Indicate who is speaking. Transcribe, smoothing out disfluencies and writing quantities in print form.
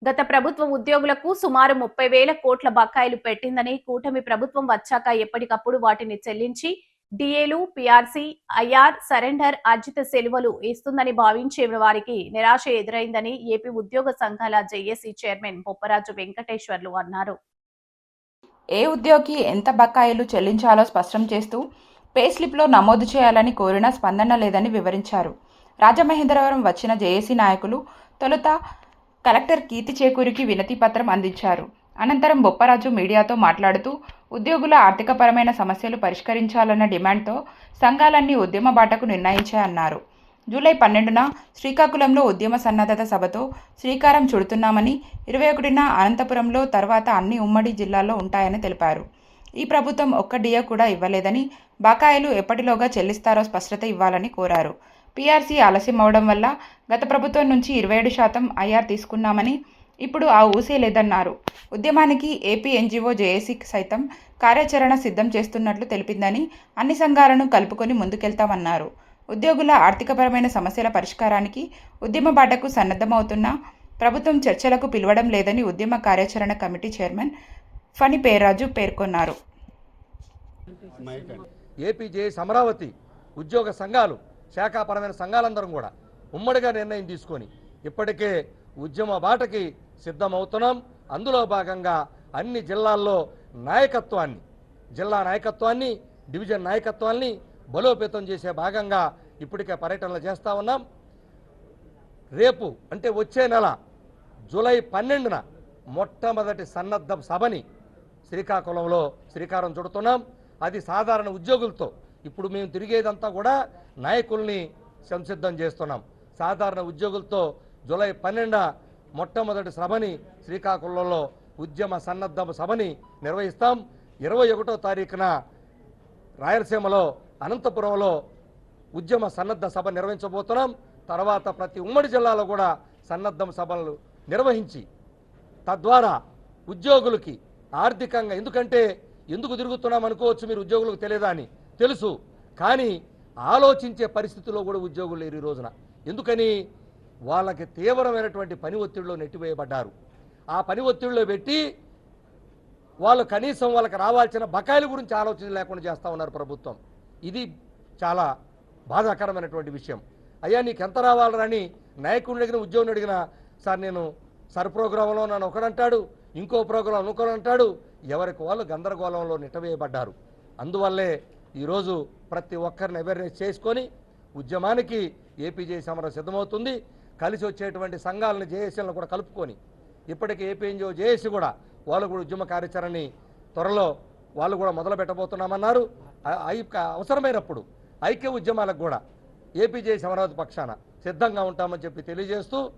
Speaker 1: గత ప్రభుత్వం ఉద్యోగులకు సుమారు 30,000 కోట్ల బకాయిలు పెట్టిందని, కూటమి ప్రభుత్వం వచ్చాక ఎప్పటికప్పుడు వాటిని చెల్లించి డిఏలు, పీఆర్సీ, ఐఆర్, సరెండర్, అర్జిత సెలవులు ఇస్తుందని భావించే వారికి నిరాశ ఎదురైందని ఏపీ ఉద్యోగ సంఘాల జేఏసీ చైర్మన్ బొప్పరాజు వెంకటేశ్వర్లు అన్నారు.
Speaker 2: ఏ ఉద్యోగి ఎంత బకాయిలు చెల్లించాలో స్పష్టం చేస్తూ పే స్లిప్లో నమోదు చేయాలని కోరినా స్పందన లేదని వివరించారు. రాజమహేంద్రవరం వచ్చిన జేఏసీ నాయకులు తొలుత కలెక్టర్ కీర్తి చేకూరికి వినతి పత్రం అందించారు. అనంతరం బొప్పరాజు మీడియాతో మాట్లాడుతూ ఉద్యోగుల ఆర్థికపరమైన సమస్యలు పరిష్కరించాలన్న డిమాండ్తో సంఘాలన్నీ ఉద్యమ బాటకు నిర్ణయించాయన్నారు. జూలై 12న శ్రీకాకుళంలో ఉద్యమ సన్నద్ధత సభతో శ్రీకారం చుడుతున్నామని, 21న అనంతపురంలో, తర్వాత అన్ని ఉమ్మడి జిల్లాల్లో ఉంటాయని తెలిపారు. ఈ ప్రభుత్వం ఒక్క డిఏ కూడా ఇవ్వలేదని, బకాయిలు ఎప్పటిలోగా చెల్లిస్తారో స్పష్టత ఇవ్వాలని కోరారు. పీఆర్సీ ఆలస్యం అవడం వల్ల గత ప్రభుత్వం నుంచి 27% ఐఆర్ తీసుకున్నామని, ఇప్పుడు ఆ ఊసే లేదన్నారు. ఉద్యమానికి ఏపీ ఎన్జీఓ జేఏసీ సైతం కార్యాచరణ సిద్ధం చేస్తున్నట్లు తెలిపిందని, అన్ని సంఘాలను కలుపుకొని ముందుకెళ్తామన్నారు. ఉద్యోగుల ఆర్థికపరమైన సమస్యల పరిష్కారానికి ఉద్యమ బాటకు సన్నద్ధమవుతున్న ప్రభుత్వం చర్చలకు పిలవడం లేదని ఉద్యమ కార్యాచరణ కమిటీ చైర్మన్ ఫణి పేర్రాజు పేర్కొన్నారు.
Speaker 3: ఏపీ జేఏసీ అమరావతి ఉద్యోగ సంఘాలు, శాఖాపరమైన సంఘాలందరం కూడా ఉమ్మడిగా నిర్ణయం తీసుకొని ఇప్పటికే ఉద్యమ బాటకి సిద్ధమవుతున్నాం. అందులో భాగంగా అన్ని జిల్లాల్లో జిల్లా నాయకత్వాన్ని, డివిజన్ నాయకత్వాన్ని బలోపేతం చేసే భాగంగా ఇప్పటికే పర్యటనలు చేస్తూ ఉన్నాం. రేపు అంటే వచ్చే నెల జూలై 12న మొట్టమొదటి సన్నద్ధ సభని శ్రీకాకుళంలో శ్రీకారం చుడుతున్నాం. అది సాధారణ ఉద్యోగులతో. ఇప్పుడు మేము తిరిగేదంతా కూడా నాయకుల్ని సంసిద్ధం చేస్తున్నాం. సాధారణ ఉద్యోగులతో జూలై 12న మొట్టమొదటి సభని శ్రీకాకుళంలో ఉద్యమ సన్నద్ధ సభని నిర్వహిస్తాం. 21వ తారీఖున రాయలసీమలో అనంతపురంలో ఉద్యమ సన్నద్ధ సభ నిర్వహించబోతున్నాం. తర్వాత ప్రతి ఉమ్మడి జిల్లాలో కూడా సన్నద్ధ సభలు నిర్వహించి తద్వారా ఉద్యోగులకి ఆర్థికంగా, ఎందుకు తిరుగుతున్నాం అనుకోవచ్చు మీరు, ఉద్యోగులకు తెలియదా అని తెలుసు, కానీ ఆలోచించే పరిస్థితుల్లో కూడా ఉద్యోగులు లేరు ఈ రోజున. ఎందుకని? వాళ్ళకి తీవ్రమైనటువంటి పని ఒత్తిడిలో నెట్టివేయబడ్డారు. ఆ పని ఒత్తిడిలో పెట్టి వాళ్ళు కనీసం వాళ్ళకి రావాల్సిన బకాయిల గురించి ఆలోచన లేకుండా చేస్తూ ఉన్నారు ప్రభుత్వం. ఇది చాలా బాధాకరమైనటువంటి విషయం. అయ్యా నీకు ఎంత రావాలని నాయకుడిని అడిగిన, ఉద్యోగిని అడిగినా, సార్ నేను సర్ ప్రోగ్రాంలో నన్ను ఒకడంటాడు, ఇంకో ప్రోగ్రాం ఇంకొకడంటాడు. ఎవరికి వాళ్ళు గందరగోళంలో నెట్టవేయబడ్డారు. అందువల్లే ఈరోజు ప్రతి ఒక్కరిని అవేర్నెస్ చేసుకొని ఉద్యమానికి ఏపీ జేఏసీ అమరావతి సిద్ధమవుతుంది. కలిసి వచ్చేటువంటి సంఘాలను, జేఏసీలను కూడా కలుపుకొని ఇప్పటికే ఏపీ ఎన్జీఓ జేఏసీ కూడా వాళ్ళు కూడా ఉద్యమ కార్యాచరణని త్వరలో వాళ్ళు కూడా మొదలు పెట్టబోతున్నామన్నారు. అవసరమైనప్పుడు ఐక్య ఉద్యమాలకు కూడా ఏపీ జేఏసీ అమరావతి పక్షాన సిద్ధంగా ఉంటామని చెప్పి తెలియజేస్తూ